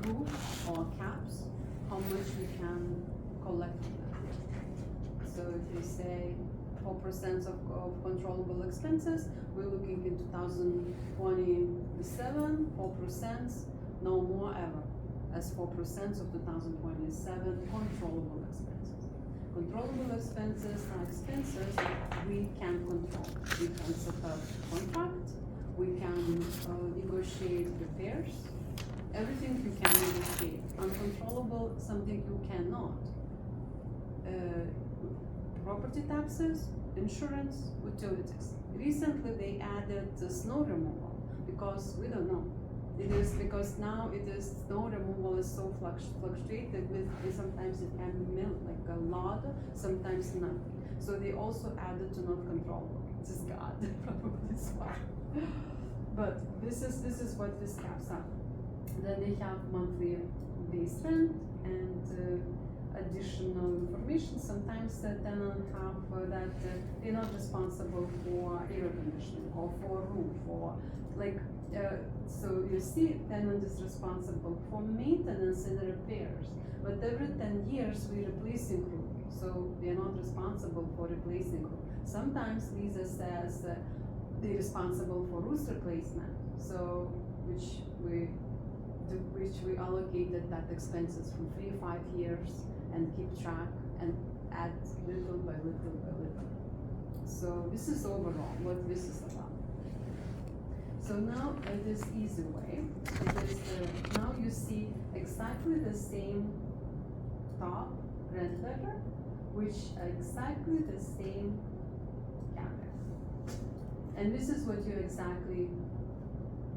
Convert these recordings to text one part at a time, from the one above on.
roof or caps, how much we can collect on that. So if you say 4% of controllable expenses, we're looking in 2027, 4%, no more ever, as 4% of 2027 controllable expenses. Controllable expenses are expenses we can control. We can set up contract, we can negotiate repairs, everything you can negotiate. Uncontrollable, something you cannot. Property taxes, insurance, utilities. Recently they added snow removal because we don't know. It is because now snow removal is so fluctuated with sometimes it can melt like a lot, sometimes nothing. So they also added to not controllable. This is God, probably this far. But this is what these caps are. Then they have monthly base rent and additional information. Sometimes the tenant have that they're not responsible for air conditioning or for roof or like so you see tenant is responsible for maintenance and repairs, but every 10 years we replacing roof, so they're not responsible for replacing roof. Sometimes Lisa says they're responsible for roof replacement, so which we allocated that expenses from 3-5 years and keep track and add little by little by little. So this is overall what this is about. So now this easy way, now you see exactly the same top rent letter, which exactly the same capex. And this is what you exactly,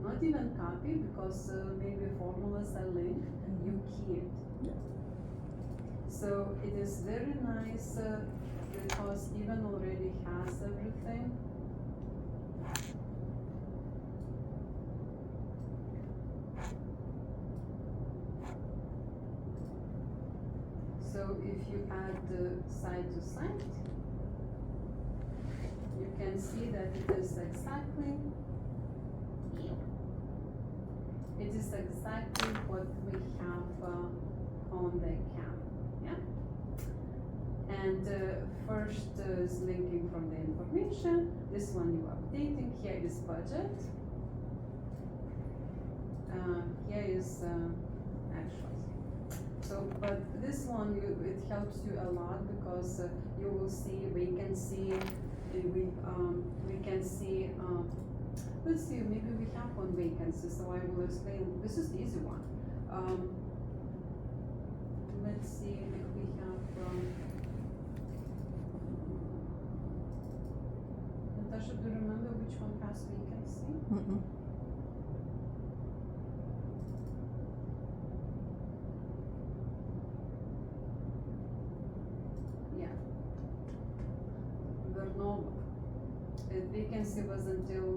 not even copy because maybe formulas are linked, you keep it. So it is very nice because even already has everything. So if you add side to side, you can see that it is exactly what we have on the account. Yeah. And first is linking from the information. This one you are updating. Here is budget. Here is actuals. So, but this one it helps you a lot because you will see vacancy. We can see. Let's see. Maybe we have one vacancy. So I will explain. This is the easy one. Let's see if we have. Natasha, do you remember which one has vacancy? Mm-mm. Yeah. Vernova. The vacancy was until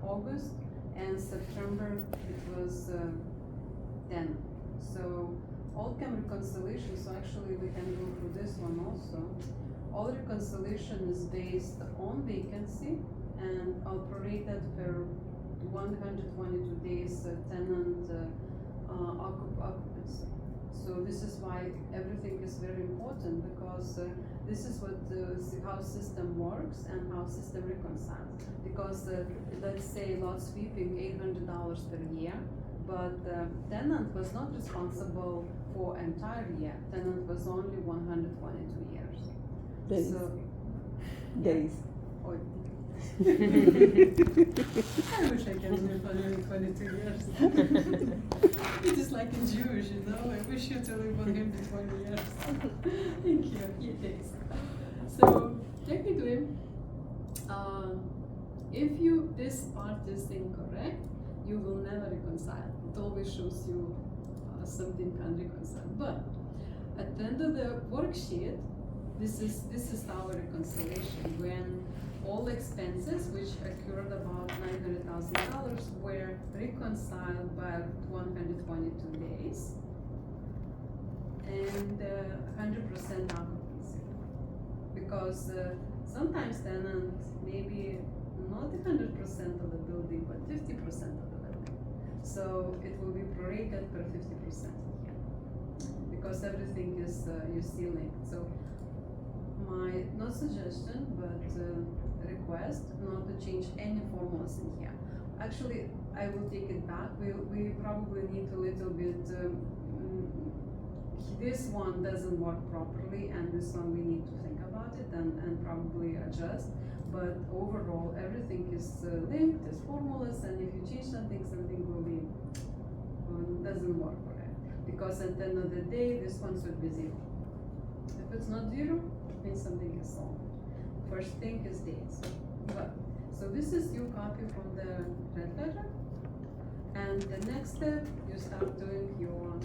August, and September it was 10. So Allcam reconciliation, so actually we can go through this one also. All reconciliation is based on vacancy and prorated per 122 days tenant occupancy. So this is why everything is very important because this is what how system works and how system reconciles. Because let's say lot sweeping $800 per year, but tenant was not responsible for entire year. Tenant was only 122 years. Days. So, Days. Oh. I wish I can live 122 years. It is like in Jewish, you know. I wish you to live 120 years. Thank you. Yeah, thanks. So technically, if this part is incorrect, you will never reconcile. It always shows you something unreconciled. But at the end of the worksheet, this is our reconciliation when all expenses which occurred about $900,000 were reconciled by 122 days and 100% occupancy. Because sometimes tenant maybe not 100% of the building, but 50% of the building. So it will be prorated per 50%. here, because everything is you see linked. So my not suggestion but request not to change any formulas in here. Actually, I will take it back. We probably need a little bit. This one doesn't work properly, and this one we need to think about it and probably adjust. But overall, everything is linked, is formulas, and if you change something, something will be doesn't work for it. Because at the end of the day, this one should be 0. If it's not 0, it means something is solved. First thing is dates. But so this is you copy from the red ledger, and the next step you start doing your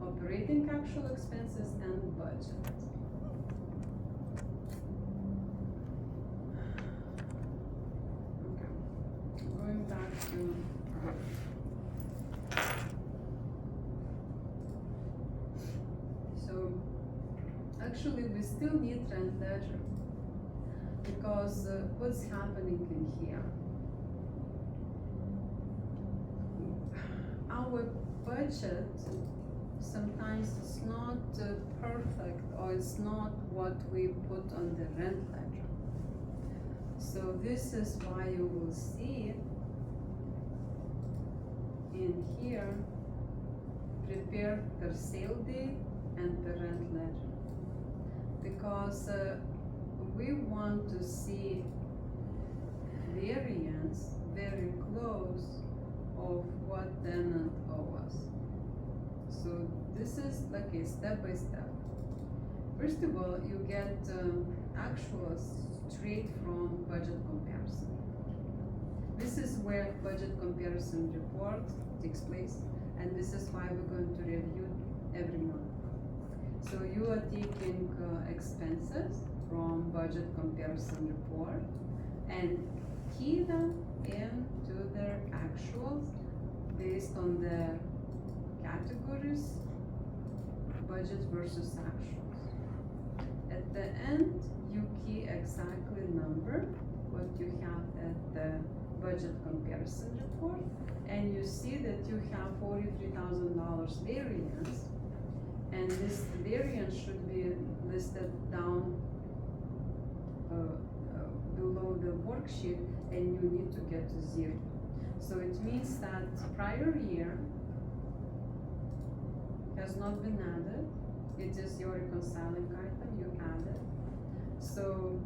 operating actual expenses and budget. Okay, going back to so actually we still need rent ledger, because what's happening in here? Our budget sometimes it's not perfect, or it's not what we put on the rent ledger. So this is why you will see in here prepare per sale date and the rent ledger, because we want to see variance very close of what tenant owes us. So this is like a step by step. First of all, you get actuals straight from budget comparison. This is where budget comparison report takes place, and this is why we're going to review every month. So you are taking expenses from budget comparison report and key them into their actuals based on their categories, budget versus actuals. At the end, you key exactly number what you have at the budget comparison report, and you see that you have $43,000 variance, and this variance should be listed down below the worksheet, and you need to get to 0. So it means that prior year has not been added. It is your reconciling item, you add it. So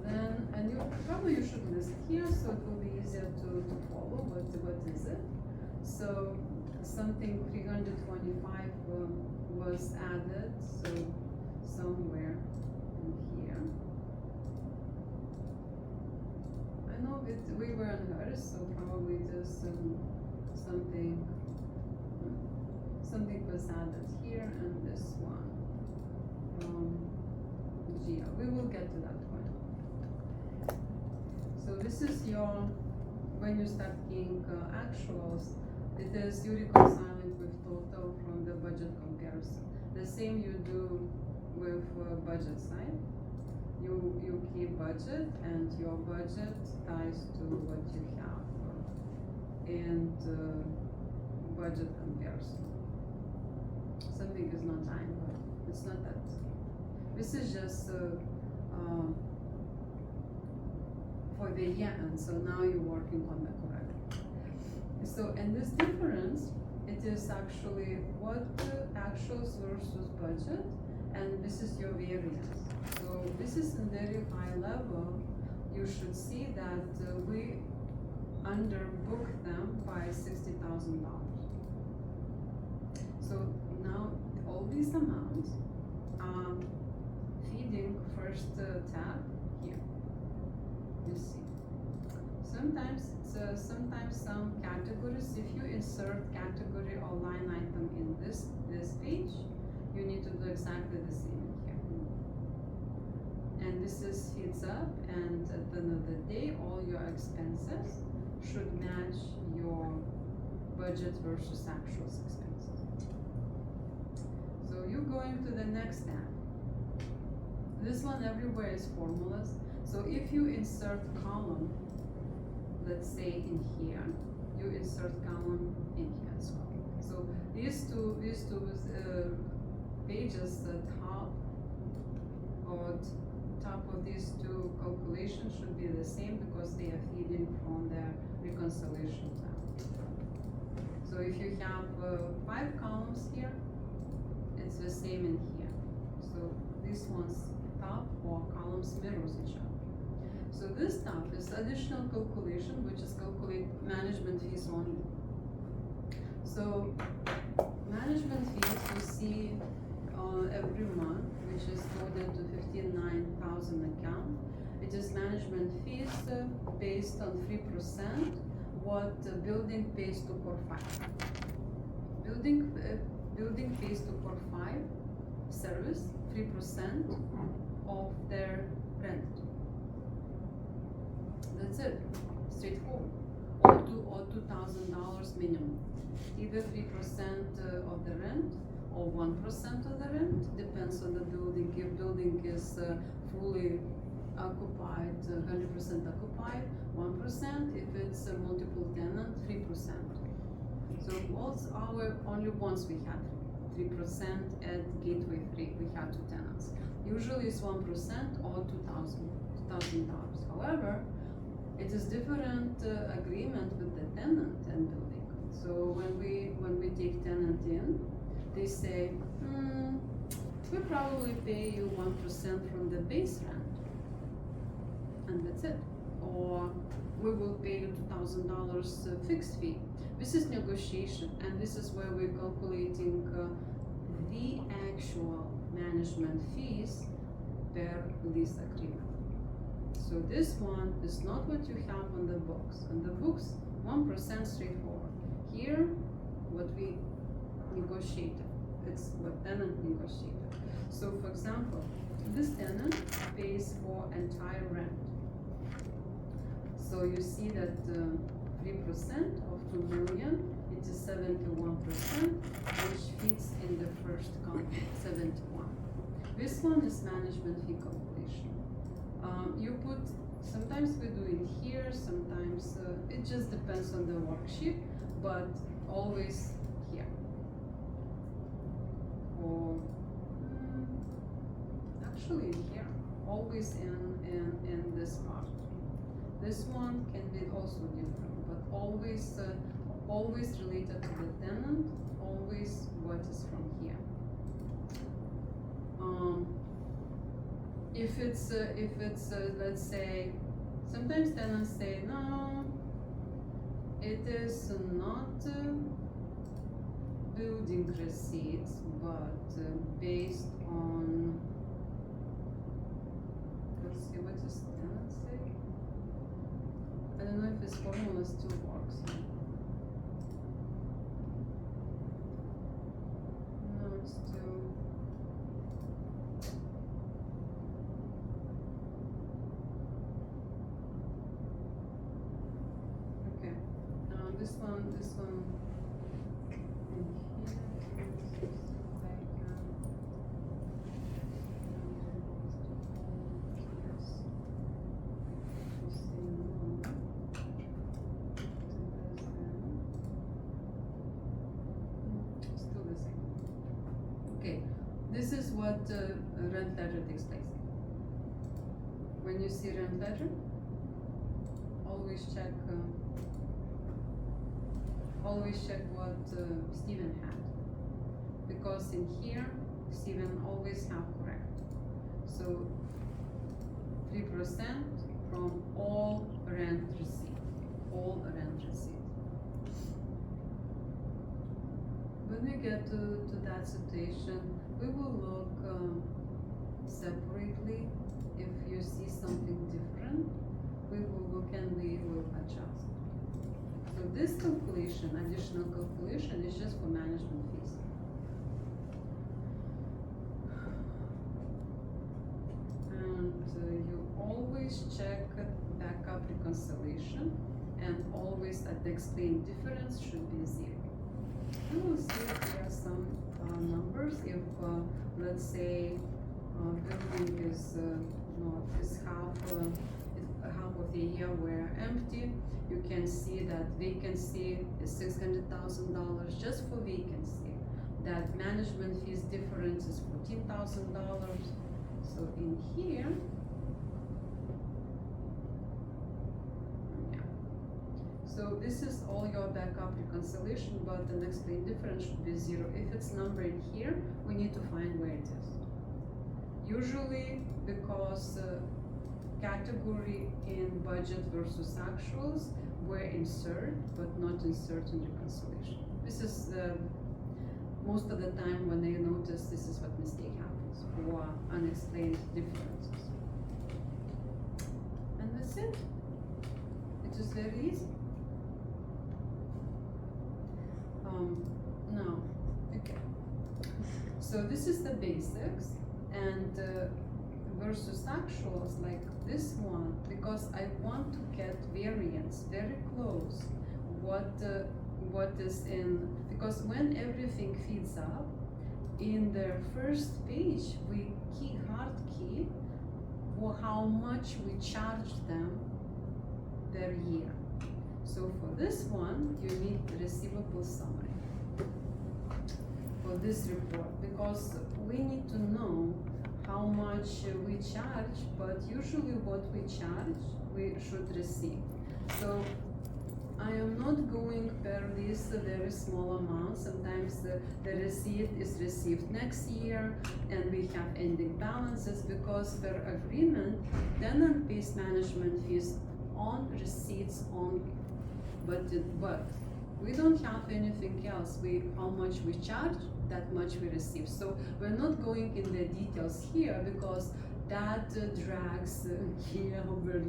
then, and you should list here, so it will be easier to follow what is it. So something 325 was added, so somewhere in here. I know we were on hers, so probably just something was added here, and this one from Gia. We will get to that point. So this is your, when you start keying actuals, it is you reconciling with total from the budget comparison. The same you do with budget side. You key budget, and your budget ties to what you have and budget comparison. Something is not time, but it's not that. This is just for the year end, so now you're working on the correct. So, and this difference, it is actually what actuals versus budget, and this is your variance. So this is in very high level. You should see that we underbooked them by $60,000. So now all these amounts are feeding first tab here. You see. Sometimes sometimes some categories, if you insert category or line item in this page, you need to do exactly the same here. And this is feeds up, and at the end of the day, all your expenses should match your budget versus actuals expenses. So you're going to the next tab. This one everywhere is formulas. So if you insert column, let's say in here, you insert column in here as well. these two pages, the top of these two calculations should be the same because they are feeding from the reconciliation tab. So if you have 5 columns here, it's the same in here. So this one's top 4 columns mirrors each other. So this tab is additional calculation, which is calculate management fees only. So management fees you see every month, which is loaded to 59,000 account. It is management fees based on 3% what the building pays to Core 5. Building pays to Core 5 service 3% of their rent. That's it, straightforward. Or $2,000 minimum. Either 3% of the rent or 1% of the rent, depends on the building. If building is fully occupied, 100% occupied, 1%. If it's a multiple tenant, 3%. So only once we had 3% at Gateway 3, we had 2 tenants. Usually it's 1% or $2,000. However, it is different agreement with the tenant and building. So when we take tenant in, they say, we probably pay you 1% from the base rent, and that's it. Or we will pay you $2,000 fixed fee. This is negotiation, and this is where we're calculating the actual management fees per lease agreement. So this one is not what you have on the books. On the books, 1% straightforward. Here, what we negotiated, it's what tenant negotiated. So for example, this tenant pays for entire rent. So you see that 3% of 2 million, it is 71%, which fits in the first column, 71. This one is management fee calculation. You put, sometimes we do it here, sometimes it just depends on the worksheet, but always here. Or actually here, always in this part. This one can be also different, but always related to the tenant, always what is from here. If it's let's say, sometimes tenants say no, it is not building receipts, but based on, let's see, what does tenant say? I don't know if this formula still works. No, it's still. Okay. This one. In here, this is what rent ledger takes place. When you see rent ledger, always check what Steven had, because in here Steven always have correct. So 3% from all rent receipt, When we get to that situation, we will look separately. If you see something different, we will look and we will adjust. So this calculation, additional calculation, is just for management fees. And you always check backup reconciliation, and always at the explained difference should be 0. We will see if there are some numbers. If let's say building is half, half of the year were empty. You can see that vacancy is $600,000 just for vacancy. That management fees difference is $14,000. So in here, yeah. So this is all your backup reconciliation, but the next plain difference should be 0. If it's numbered here, we need to find where it is. Usually because category in budget versus actuals were insert, but not insert in reconciliation. This is most of the time when they notice this is what mistake happens, or unexplained differences. And that's it. It is very easy. Now, okay. So this is the basics, and versus actuals like this one, because I want to get variance very close. What is in, because when everything feeds up, in the first page we hard key for how much we charge them per year. So for this one, you need the receivable summary for this report, because we need to know how much we charge, but usually what we charge, we should receive. So I am not going per list a very small amount. Sometimes the receipt is received next year and we have ending balances, because per agreement, tenant pays management fees on receipts only. But we don't have anything else. How much we charge, that much we receive. So we're not going in the details here, because that drags year over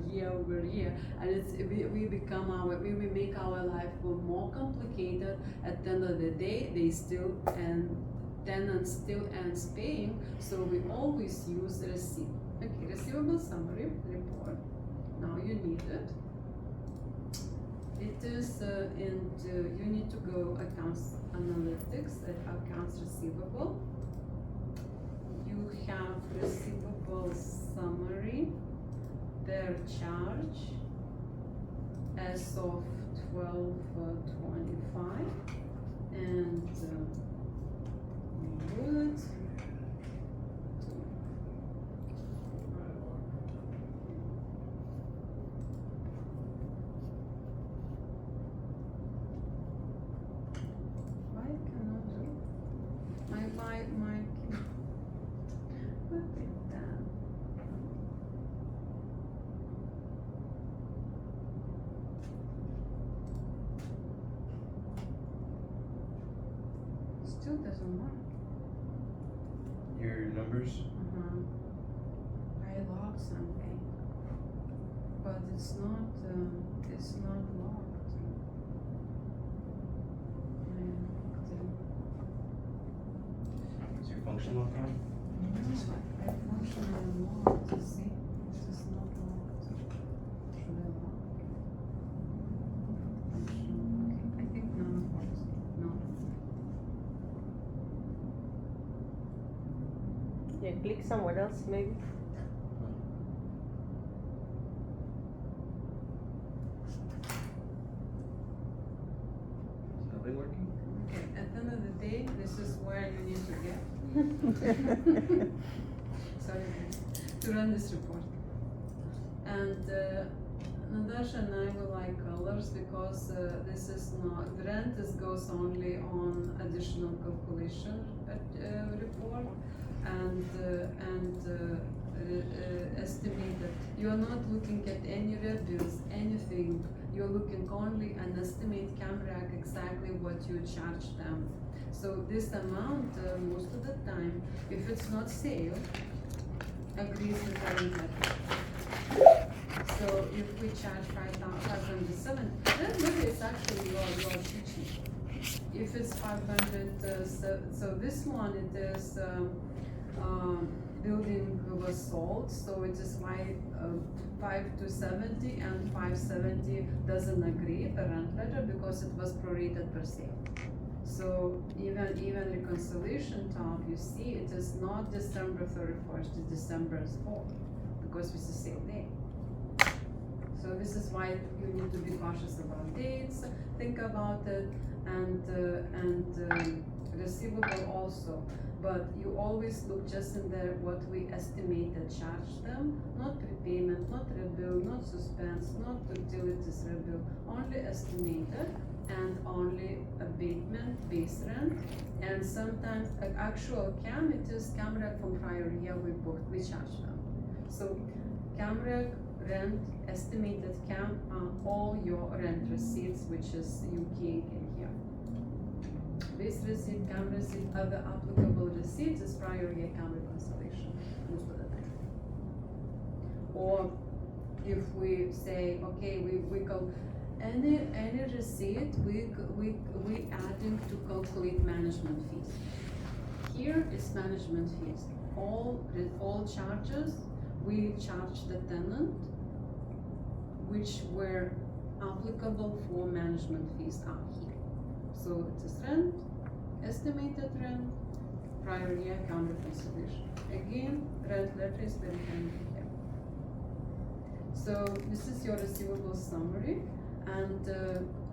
year, and we make our life more complicated. At the end of the day, tenant still ends paying, so we always use the receipt. Okay, receivable summary report. Now you need it. It is you need to go accounts analytics, accounts receivable. You have receivable summary, their charge as of 12/25, and bullet. Why cannot do my Look at that. Still doesn't work. Your numbers? I logged something, but it's not logged. Is your function locked on? I functionally logged. See, this is not logged. Should I log? Okay, I think none works. No. Yeah, click somewhere else maybe. Is nothing working? Okay, at the end of the day, this is where you need to get. Sorry, to run this report. And Natasha and I will like colors, because this is not, rent goes only on additional calculation report, and estimate that you are not looking at any red bills, anything. You're looking only and estimate CAMRAC exactly what you charge them. So this amount, most of the time, if it's not sale, agrees with current letter. So if we charge 507, then maybe it's actually your teaching. If it's 500, so this one, it is building was sold, so it is 5 to 70, and 570 doesn't agree the rent letter because it was prorated per sale. So even reconciliation top, you see it is not December 31st, it's December 4th, because it's the sale day. So this is why you need to be cautious about dates, think about it, and receivable also. But you always look just in there what we estimated charge them, not prepayment, not rebill, not suspense, not utilities rebill, only estimated and only abatement, base rent, and sometimes actual CAM, it is CAMREC from prior year we booked, we charge them. So CAMREC, rent, estimated CAM, all your rent receipts, which is UK in here. Base receipt, CAM receipt, other applicable receipts is prior year CAM reconciliation, most of the time. Or if we say, okay, we go, any receipt, we adding to calculate management fees. Here is management fees. All charges, we charge the tenant, which were applicable for management fees are here. So it is rent, estimated rent, prior year CAM reconciliation. Again, rent letter is very handy here. So this is your receivable summary, and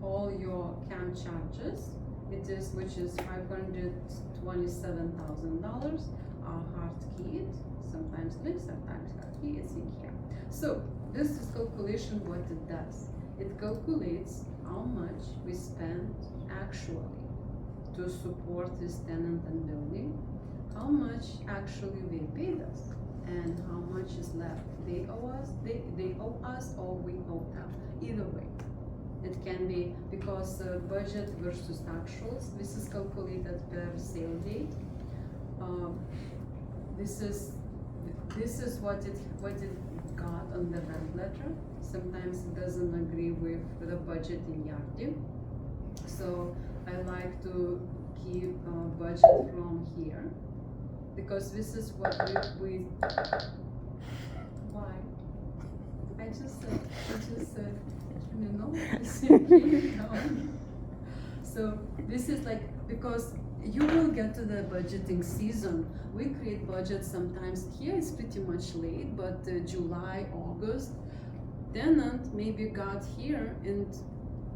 all your CAM charges, which is $527,000 are hard keyed, sometimes linked, sometimes hard key, it's in here. So this is calculation what it does. It calculates how much we spent actually to support this tenant and building, how much actually they paid us, and how much is left. They owe us or we owe them. Either way. It can be because budget versus actuals. This is calculated per sale date. This is what it got on the rent letter. Sometimes it doesn't agree with the budget in Yardi. So I like to keep budget from here because this is what we why? I just said, you know, so this is like, because you will get to the budgeting season. We create budget sometimes, here it's pretty much late, but July, August, tenant maybe got here in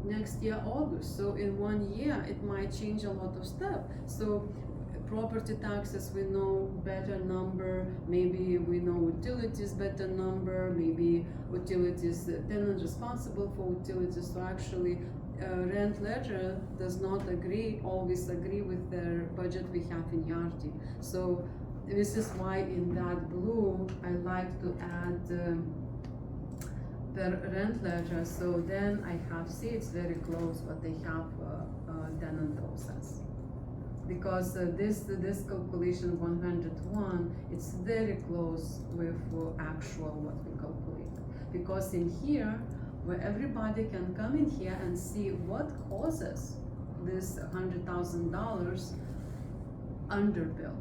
next year, August. So in 1 year, it might change a lot of stuff. So property taxes, we know better number, maybe we know utilities better number, maybe utilities, tenant responsible for utilities, so actually rent letter does not always agree with the budget we have in Yardi. So this is why in that blue, I like to add the rent letter, so then I have, see it's very close what they have tenant owes us. Because this calculation 101, it's very close with actual what we calculate. Because in here, where everybody can come in here and see what causes this $100,000 underbill.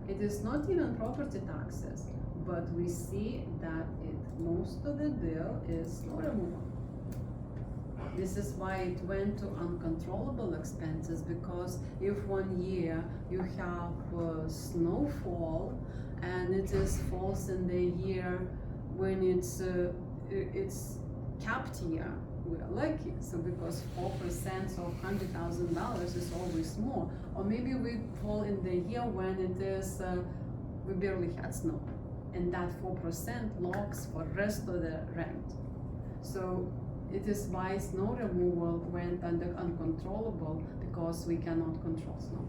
It is not even property taxes, but we see that most of the bill is snow removal. This is why it went to uncontrollable expenses, because if 1 year you have snowfall and it falls in the year when it's capped year, we are lucky. So because 4% of $100,000 is always more, or maybe we fall in the year when it is we barely had snow, and that 4% locks for rest of the rent. So it is why snow removal went under uncontrollable, because we cannot control snow.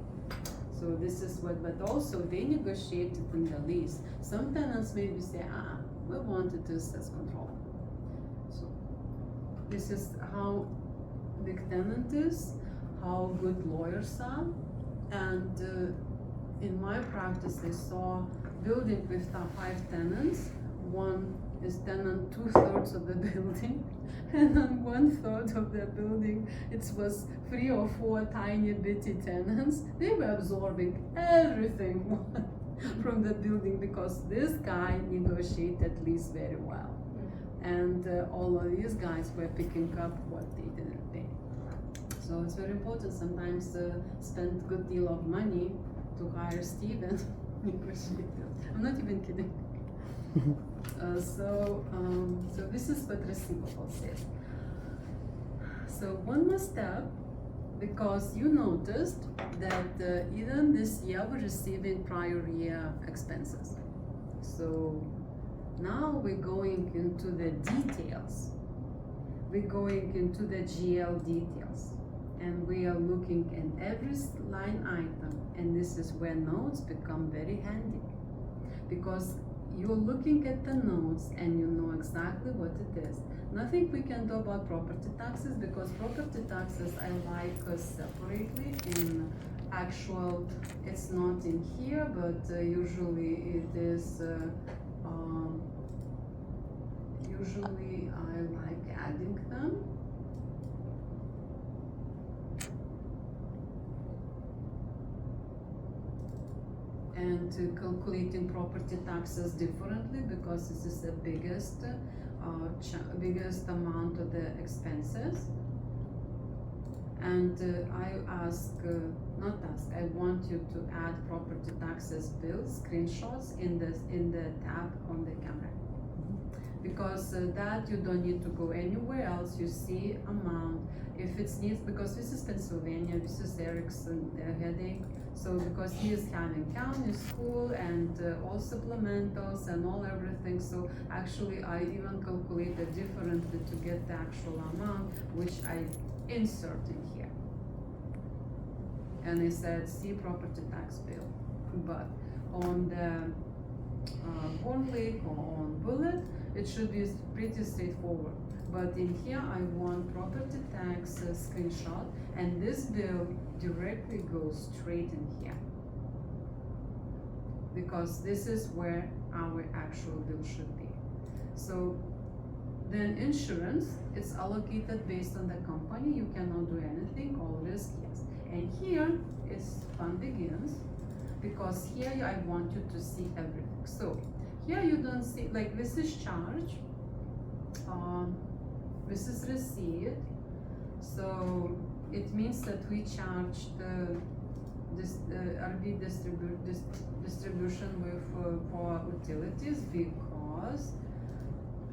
So this is what, but also they negotiated in the lease. Some tenants maybe say, we wanted this as controllable. So this is how big tenant is, how good lawyers are, and in my practice I saw building with 5 tenants. One is tenant 2/3 of the building, and on 1/3 of the building it was 3 or 4 tiny bitty tenants. They were absorbing everything from the building, because this guy negotiated lease very well, and all of these guys were picking up what they didn't pay. So it's very important sometimes spend good deal of money to hire Steven negotiator. I'm not even kidding. So this is what receivable says. So one more step, because you noticed that even this year we're receiving prior year expenses. So now we're going into the details. We're going into the GL details. And we are looking at every line item. And this is where notes become very handy. Because you're looking at the notes and you know exactly what it is. Nothing we can do about property taxes, because property taxes I like separately in actual, it's not in here, but usually it is, usually I like adding them. And calculating property taxes differently, because this is the biggest biggest amount of the expenses. And I want you to add property taxes bills screenshots in the tab on the camera, because that you don't need to go anywhere else. You see amount if it's needs, because this is Pennsylvania, this is Eric's headache. So because he is having county school and all supplementals and all everything, so actually I even calculated differently to get the actual amount, which I insert in here. And I said, see property tax bill. But on the Horn Lake or on Bullet, it should be pretty straightforward. But in here, I want property tax screenshot, and this bill directly goes straight in here, because this is where our actual bill should be. So then insurance, it's allocated based on the company. You cannot do anything, all risk, yes. And here is fun begins, because here I want you to see everything. So here you don't see, like this is charge, this is receipt. So it means that we charged this RB distribution with for utilities, because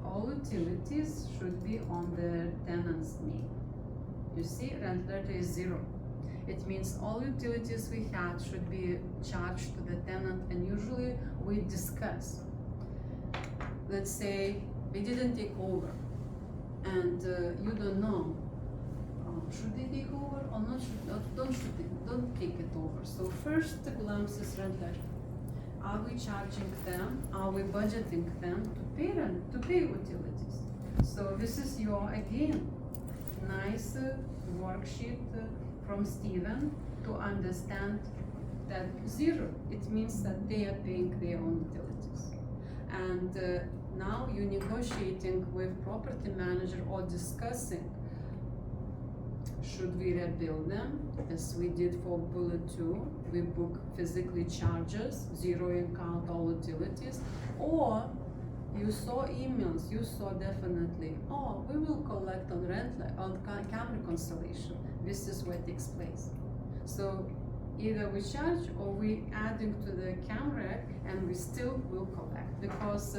all utilities should be on the tenant's name. You see, rent letter is 0. It means all utilities we had should be charged to the tenant, and usually we discuss. Let's say we didn't take over, and you don't know, should they take over or not? Don't take it over. So first glance is rent letter. Are we charging them? Are we budgeting them to pay utilities? So this is your, again, nice worksheet from Steven to understand that 0, it means that they are paying their own utilities. And now you're negotiating with property manager or discussing, should we rebuild them, as we did for bullet 2, we book physically charges, zeroing out all utilities, or you saw emails, you saw definitely, oh, we will collect on rent, on camera constellation. This is what takes place. So either we charge or we adding to the camera, and we still will collect, because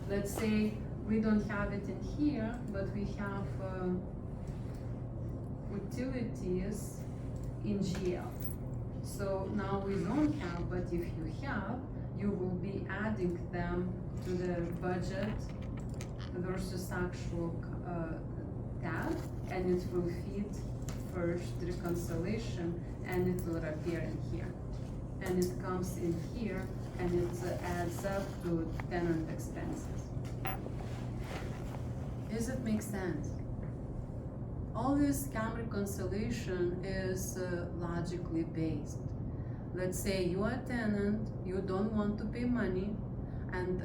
let's say we don't have it in here, but we have utilities in GL. So now we don't have, but if you have, you will be adding them to the budget versus actual tab, and it will feed first reconciliation, and it will appear in here. And it comes in here, and it adds up to tenant expenses. Does it make sense? All this CAM reconciliation is logically based. Let's say you are a tenant, you don't want to pay money, and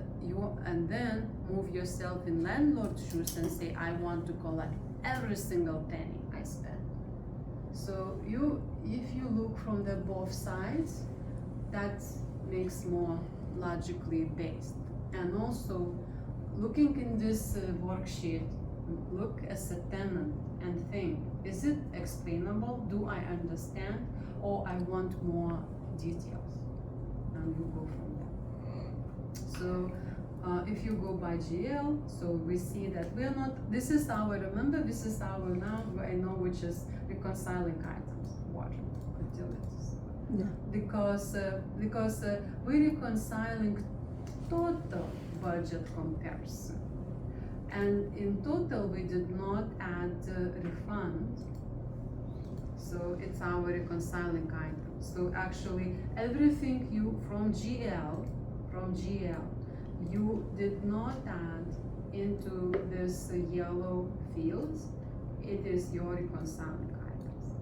then move yourself in landlord's shoes and say, I want to collect every single penny I spend. So if you look from the both sides, that makes more logically based. And also, looking in this worksheet, look as a tenant and think, is it explainable? Do I understand? Or I want more details? And you go from there. So If you go by GL, so we see that we are not, this is our, remember, this is our now, I know which is reconciling items, water, utilities. Yeah. Because we're reconciling total budget comparison. And in total, we did not add refund. So it's our reconciling item. So actually, everything you from GL, you did not add into this yellow fields. It is your reconciling items.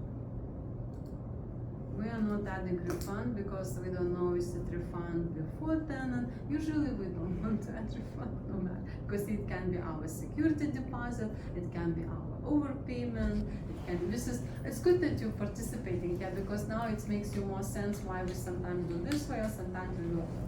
We are not adding refund because we don't know is it refund before tenant. Usually we don't want to add refund no matter, because it can be our security deposit, it can be our overpayment, it's good that you're participating here, because now it makes you more sense why we sometimes do this way or sometimes we do other way.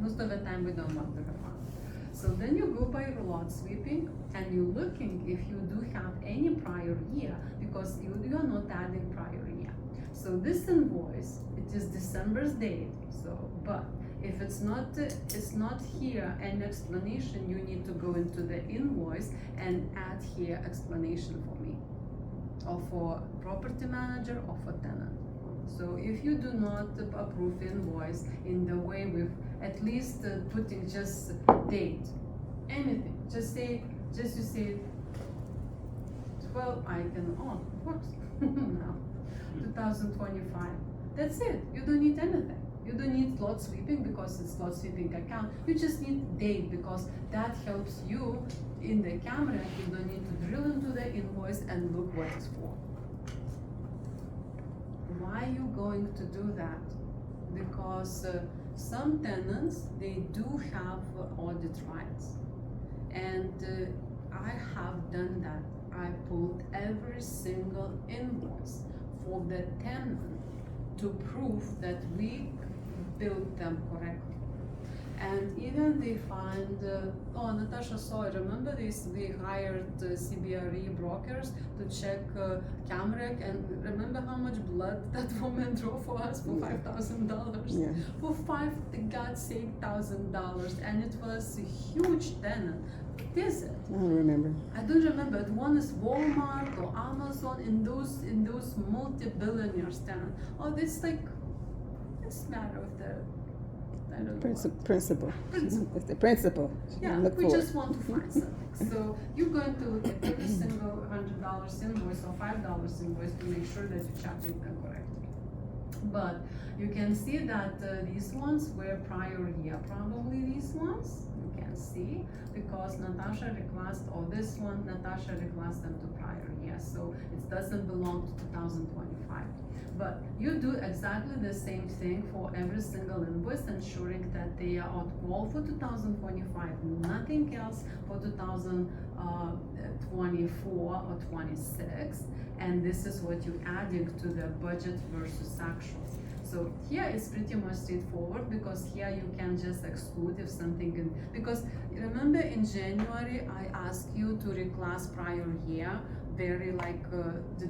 Most of the time we don't want the refund. So then you go by your lot sweeping and you're looking if you do have any prior year, because you are not adding prior year. So this invoice, it is December's date, so, but if it's not here an explanation, you need to go into the invoice and add here explanation for me, or for property manager, or for tenant. So if you do not approve invoice in the way with at least putting just date, anything, just you say 12 item, oh, it works now, 2025. That's it, you don't need anything. You don't need lot sweeping because it's lot sweeping account. You just need date, because that helps you in the camera. You don't need to drill into the invoice and look what it's for. Why are you going to do that? Because some tenants, they do have audit rights. And I have done that. I pulled every single invoice for the tenant to prove that we built them correctly. And even they find, Natasha saw it, remember this, they hired CBRE brokers to check Camrec, and remember how much blood that woman drew for us for $5,000? Yeah. For God's sake, $1,000, and it was a huge tenant. What is it? I don't remember. I don't remember. One is Walmart or Amazon, in those multi-billionaires tenant. Oh, it's like, it's a matter of the, I don't know. Principle. It's the principle. Yeah, Look we for just want to find something. So you're going to look at every single $100 invoice or $5 invoice to make sure that you're charging them correctly. But you can see that these ones were prior year, probably these ones. You can see, because Natasha requested, or this one, Natasha requested them to prior year. So it doesn't belong to 2025. But you do exactly the same thing for every single invoice, ensuring that they are on call for 2025, nothing else for 2024 or 26. And this is what you're adding to the budget versus actual. So here it's pretty much straightforward, because here you can just exclude if something, because remember in January I asked you to reclass prior year very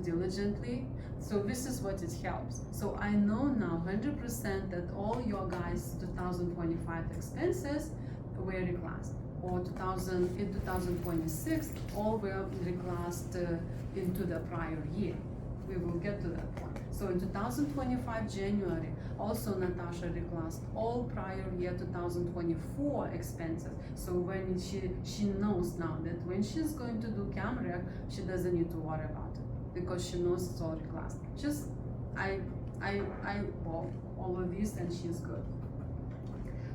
diligently. So this is what it helps. So I know now 100% that all your guys' 2025 expenses were reclassed, or in 2026 all were reclassed into the prior year. We will get to that point. So in 2025 January, also Natasha reclassed all prior year 2024 expenses. So when she knows now that when she's going to do Camrec, she doesn't need to worry about it, because she knows it's all reclassed. Just I bought all of these and she's good.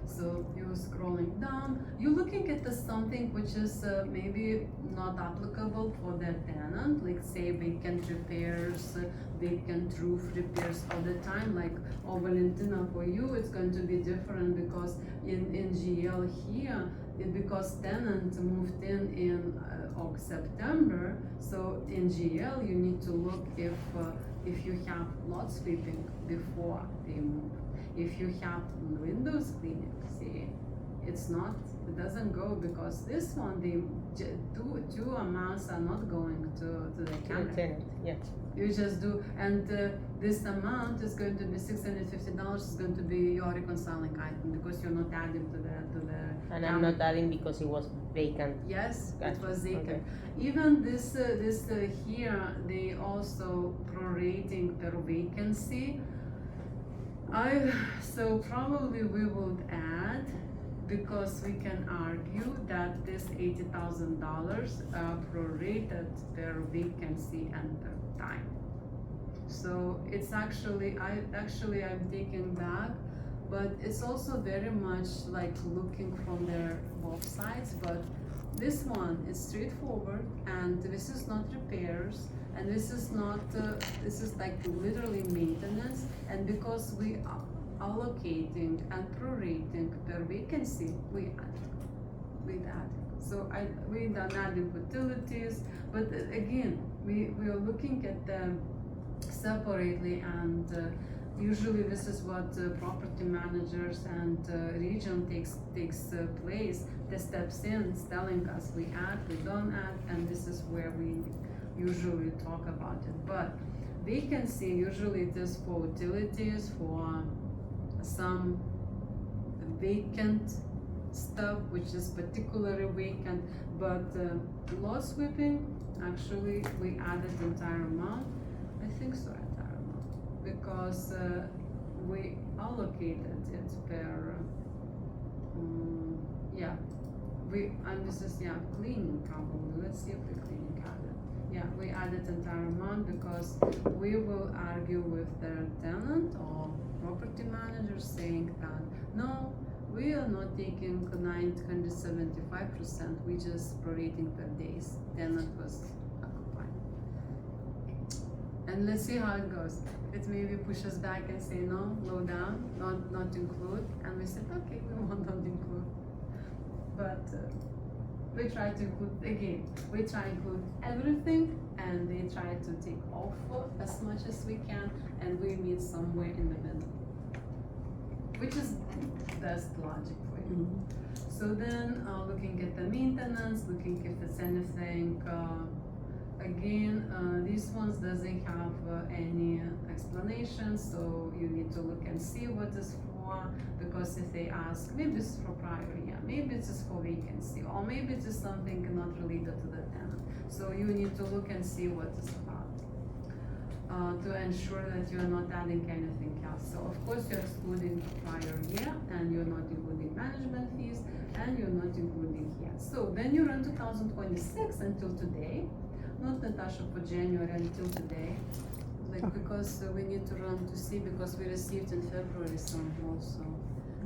So you're scrolling down, you're looking at something which is maybe not applicable for the tenant, like say vacant repairs, vacant roof repairs all the time, like, oh Valentina, for you it's going to be different, because in GL here, because tenant moved in September, so in GL you need to look if you have lot sweeping before they move. If you have windows cleaning, see, it's not It doesn't go because this one, two amounts are not going to the To the tenant. tenant, yeah. You just do, and this amount is going to be $650 is going to be your reconciling item because you're not adding to the And I'm not adding because it was vacant. Yes, it Gotcha, was vacant. okay. Even this here, they also prorating per vacancy. So probably we would add, because we can argue that this $80,000 prorated per vacancy and per time. So it's actually, I'm taking back, but it's also very much like looking from their both sides, but this one is straightforward, and this is not repairs, and this is not, this is like literally maintenance, and because we are allocating and prorating per vacancy, we add. So we done adding utilities, but again, we are looking at them separately, and usually this is what property managers and region takes place. They steps in, it's telling us we add, we don't add, and this is where we usually talk about it. But vacancy, usually it is for utilities, for some vacant stuff which is particularly vacant, but lot sweeping, actually we added the entire amount. I think so, entire amount, because we allocated it per and this is cleaning probably. Let's see if the cleaning added. Yeah, we added entire amount because we will argue with their tenant or property manager saying that no, we are not taking 975%, we just prorating per days. Tenant was occupied. And let's see how it goes. It maybe pushes back and say no, low down, not include, and we said okay, we won't not include. But we try to include, again, we try to include everything, and they try to take off as much as we can, and we meet somewhere in the middle, which is best logic for you. So then, looking at the maintenance, looking if it's anything, again, these ones doesn't have any explanation, so you need to look and see what is for, because if they ask, maybe it's for prior year, maybe it is for vacancy, or maybe it is something not related to the tenant. So you need to look and see what is about, to ensure that you're not adding anything else. So of course you're excluding prior year, and you're not including management fees, and you're not including here. So when you run 2026 until today, not Natasha for January until today, like because we need to run to see, because we received in February some also.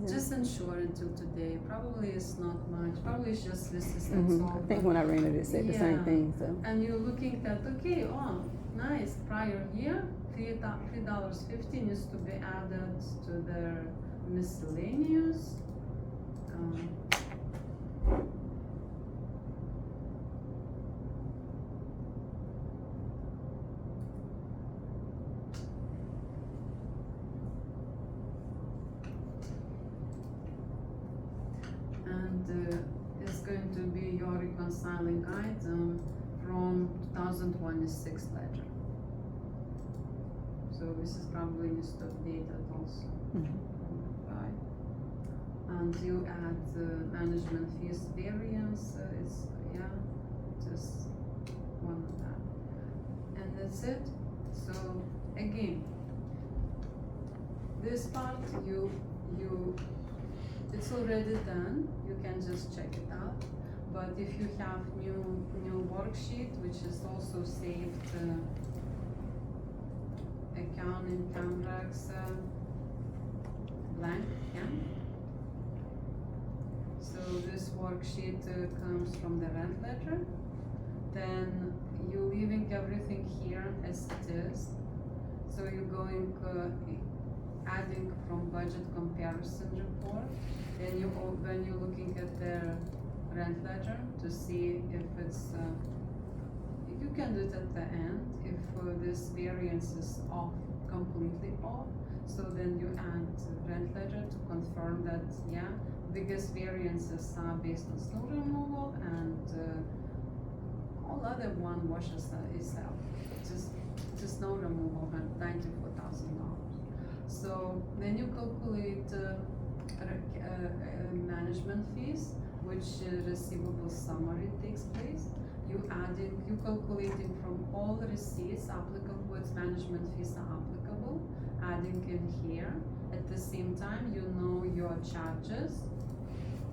Yeah. Just ensure until today. Probably it's not much. Probably it's just this is that's all. I think when I ran it, it said the same Yeah. thing. So And you're looking at okay, oh nice, prior year $3.50 needs to be added to their miscellaneous. It's going to be your reconciling item from 2026 ledger. So this is probably needs to update it also. Right. And you add management fees variance, it's, just one of that. And that's it. So again, this part it's already done, you can just check it out. But if you have new worksheet, which is also saved account income recs blank, so this worksheet comes from the rent ledger. Then you're leaving everything here as it is. So you're going adding from budget comparison report. Then when you're looking at the rent ledger to see if it's if you can do it at the end if this variance is off, completely off. So then you add rent letter to confirm that, yeah, biggest variances are based on snow removal and all other one washes is out. Just snow removal at $94,000. So then you calculate management fees, which receivable summary takes place. You calculating from all receipts applicable, what management fees are applicable, adding in here. At the same time, you know your charges,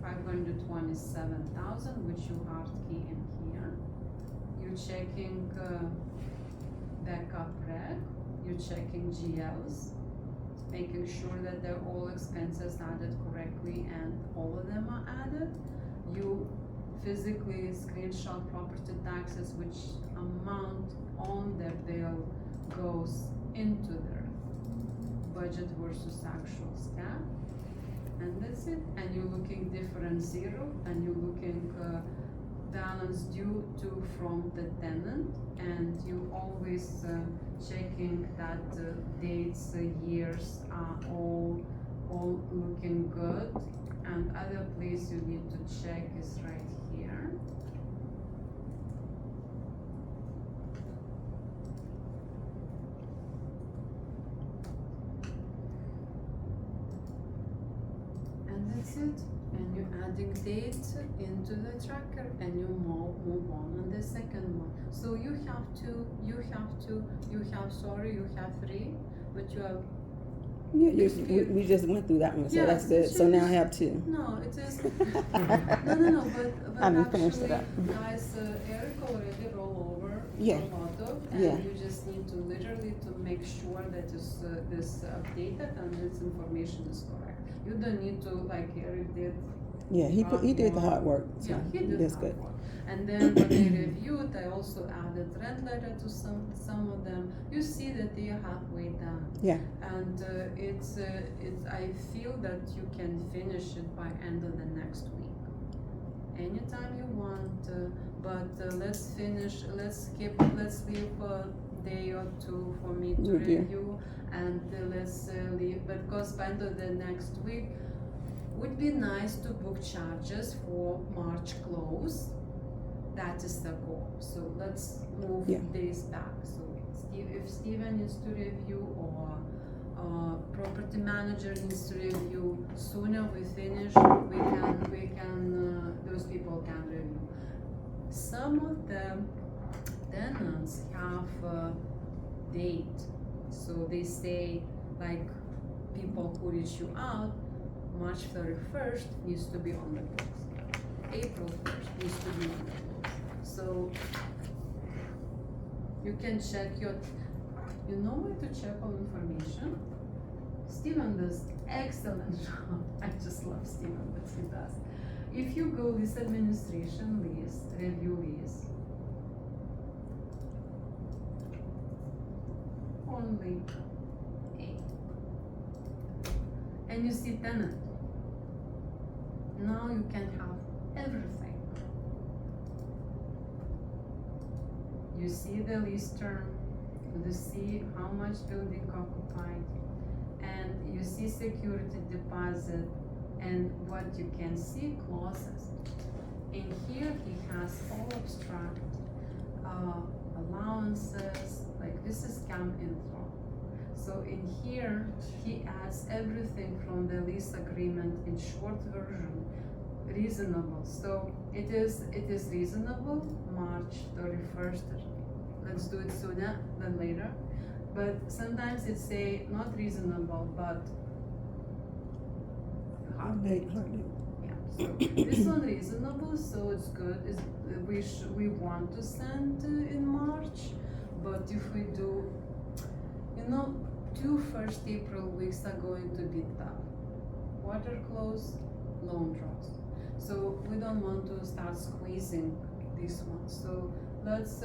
527,000, which you hard key in here. You're checking backup rec, you're checking GLs, making sure that they're all expenses added correctly and all of them are added. You physically screenshot property taxes, which amount on their bill goes into their budget versus actual stat, and that's it. And you're looking different zero, and you're looking balance due to from the tenant, and you always checking that dates, years are all looking good. And other place you need to check is right here. And that's it. And you're adding dates into the tracker and you move on the second one. So you have three, but you have Yeah, we just went through that one, so that's good. So now I have two. No, it is. no, but I haven't finished it actually, up. guys, Eric already roll over Yeah. a lot of, and Yeah. you just need to literally to make sure that this updated and this information is correct. You don't need to, like Eric did. Yeah, he did the hard work, so Yeah, he did that's hard good. work. And then when I reviewed, I also added rent letter to some of them. You see that they are halfway done. Yeah. And it's I feel that you can finish it by end of the next week, anytime you want. But let's leave a day or two for me to review, and let's leave. Because by end of the next week, would be nice to book charges for March close. That is the goal. So let's move days back. So if Steven needs to review or property manager needs to review, sooner we finish, we can those people can review. Some of the tenants have a date, so they say, like, people who reach you out, March 31st needs to be on the books. April 1st needs to be on the books. So you can check you know where to check all information. Steven does excellent job. I just love Steven, what he does. If you go lease administration lease, review lease, only A. And you see tenant. Now you can have everything. You see the lease term, you see how much building occupied, and you see security deposit, and what you can see, clauses. In here he has all abstract allowances, like this is CAM info. So in here he adds everything from the lease agreement in short version, reasonable. So it is reasonable, March 31st. Let's do it sooner than later. But sometimes it's say not reasonable, but hard date. Yeah. So this one reasonable, so it's good. We want to send in March, but if we do, 2 first April weeks are going to be tough. Water close, loan draws. So we don't want to start squeezing this one. So let's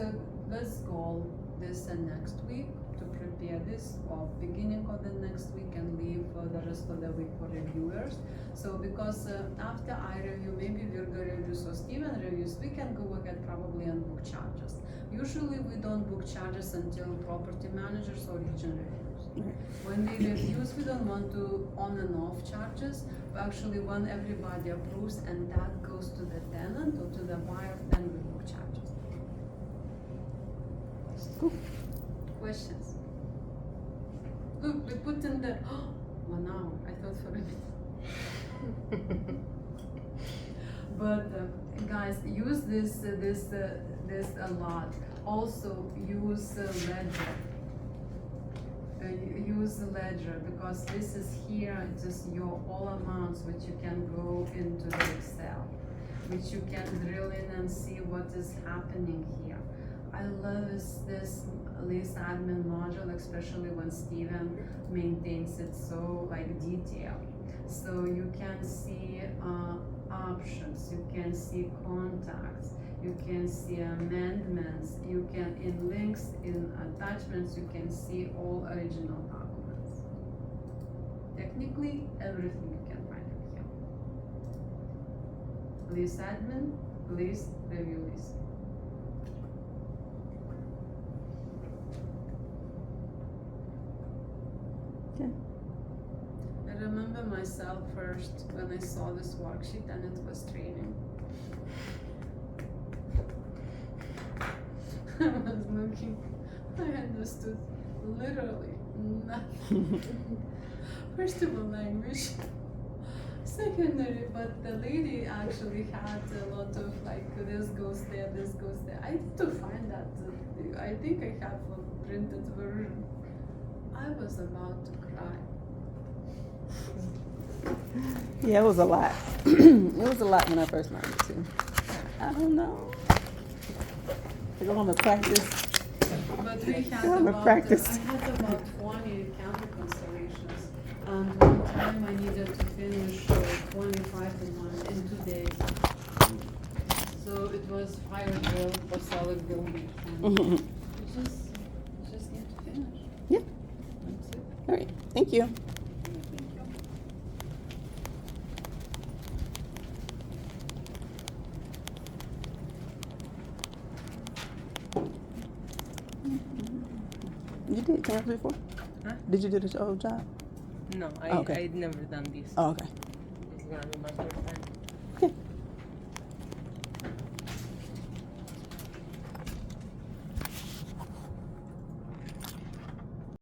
go this and next week to prepare this or beginning of the next week and leave the rest of the week for reviewers. So because after I review, maybe Virgo reviews or Steven reviews, we can go ahead probably and book charges. Usually we don't book charges until property managers or region reviews. Right. When they reviews, we don't want to on and off charges. We actually when everybody approves and that goes to the tenant or to the buyer, then we book charges. Cool. Questions? Look, we put in the 1 hour. I thought for a minute. But guys, use this a lot. Also use Ledger. Use Ledger because this is here. It is your all amounts which you can go into the Excel, which you can drill in and see what is happening here. I love this lease admin module, especially when Steven maintains it so like detailed. So you can see options, you can see contacts, you can see amendments, you can in links, in attachments, you can see all original documents. Technically, everything you can find in here. Lease admin, lease, review lease. Okay. I remember myself first when I saw this worksheet and it was training. I was looking, I understood literally nothing. First of all, language, secondary, but the lady actually had a lot of like this goes there, this goes there. I need to find that. I think I have a printed version. I was about to cry. Yeah, it was a lot. It was a lot when I first learned it too. I don't know. I go home and practice. But we had Yeah, I'm a about, practice. I had about 20 counter constellations, and one time I needed to finish 25 in 2 days. So it was fire drill for solid building. And Mhm. we just need to finish. Yeah. That's it. All right. Thank you. Thank you. You did camp before? Huh? Did you do the old job? No, Oh, okay. I'd never done this. Oh, okay. This is gonna be my first time. Okay.